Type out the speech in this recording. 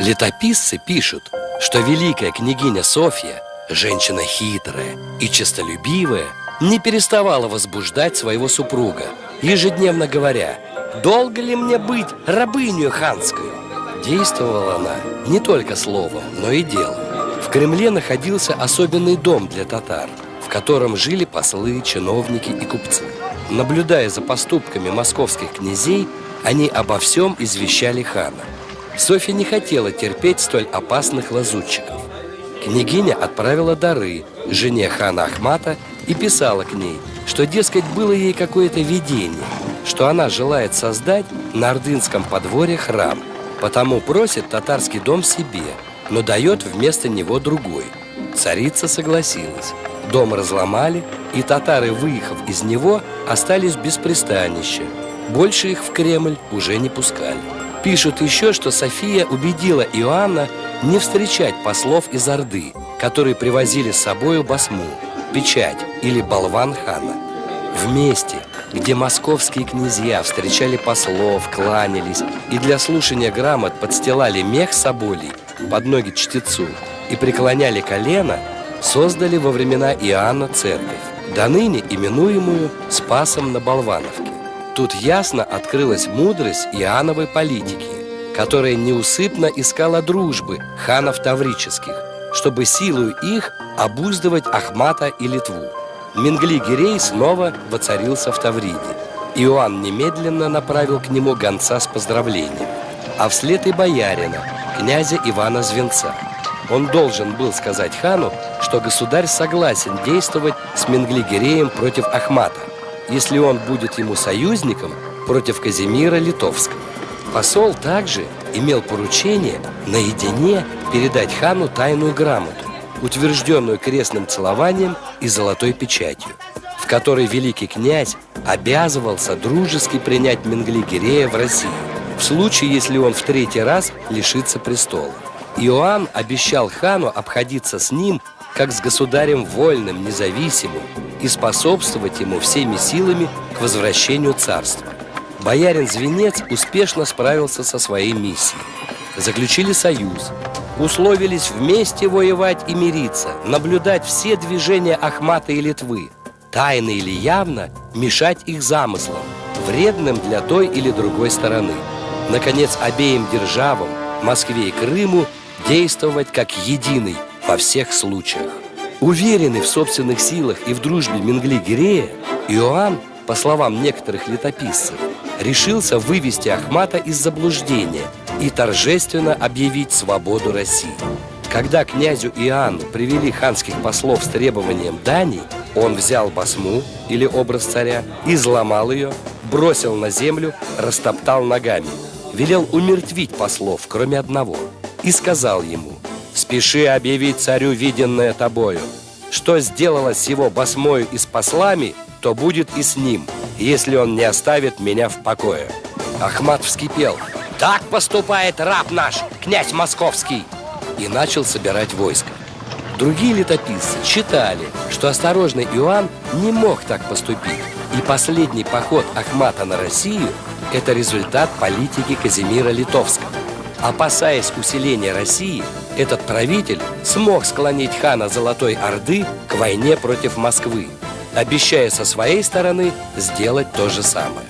Летописцы пишут, что великая княгиня Софья, женщина хитрая и честолюбивая, не переставала возбуждать своего супруга, ежедневно говоря: «Долго ли мне быть рабынью ханскую?» Действовала она не только словом, но и делом. В Кремле находился особенный дом для татар, в котором жили послы, чиновники и купцы. Наблюдая за поступками московских князей, они обо всем извещали хана. Софья не хотела терпеть столь опасных лазутчиков. Княгиня отправила дары жене хана Ахмата и писала к ней, что, дескать, было ей какое-то видение, что она желает создать на Ордынском подворье храм, потому просит татарский дом себе, но дает вместо него другой. Царица согласилась. Дом разломали, и татары, выехав из него, остались без пристанища. Больше их в Кремль уже не пускали. Пишут еще, что София убедила Иоанна не встречать послов из Орды, которые привозили с собою басму, печать или болван хана. В месте, где московские князья встречали послов, кланялись и для слушания грамот подстилали мех соболей под ноги чтецу и преклоняли колено, создали во времена Иоанна церковь, до ныне именуемую Спасом на Болвановке. Тут ясно открылась мудрость Иоанновой политики, которая неусыпно искала дружбы ханов таврических, чтобы силою их обуздывать Ахмата и Литву. Мингли-Гирей снова воцарился в Тавриде. Иоанн немедленно направил к нему гонца с поздравлением, а вслед и боярина, князя Ивана Звенца. Он должен был сказать хану, что государь согласен действовать с Мингли-Гиреем против Ахмата, если он будет ему союзником против Казимира Литовского. Посол также имел поручение наедине передать хану тайную грамоту, утвержденную крестным целованием и золотой печатью, в которой великий князь обязывался дружески принять Мингли-Гирея в Россию, в случае, если он в третий раз лишится престола. Иоанн обещал хану обходиться с ним как с государем вольным, независимым, и способствовать ему всеми силами к возвращению царства. Боярин Звенец успешно справился со своей миссией. Заключили союз, условились вместе воевать и мириться, наблюдать все движения Ахмата и Литвы, тайно или явно мешать их замыслам, вредным для той или другой стороны. Наконец, обеим державам, Москве и Крыму, действовать как единый во всех случаях. Уверенный в собственных силах и в дружбе Мингли-Гирея, Иоанн, по словам некоторых летописцев, решился вывести Ахмата из заблуждения и торжественно объявить свободу России. Когда князю Иоанну привели ханских послов с требованием дани, он взял басму, или образ царя, изломал ее, бросил на землю, растоптал ногами, велел умертвить послов, кроме одного, и сказал ему: «Спеши объявить царю виденное тобою. Что сделалось с его басмою и с послами, то будет и с ним, если он не оставит меня в покое». Ахмат вскипел: «Так поступает раб наш, князь московский!» и начал собирать войско. Другие летописцы считали, что осторожный Иоанн не мог так поступить, и последний поход Ахмата на Россию – это результат политики Казимира Литовского. Опасаясь усиления России, этот правитель смог склонить хана Золотой Орды к войне против Москвы, обещая со своей стороны сделать то же самое.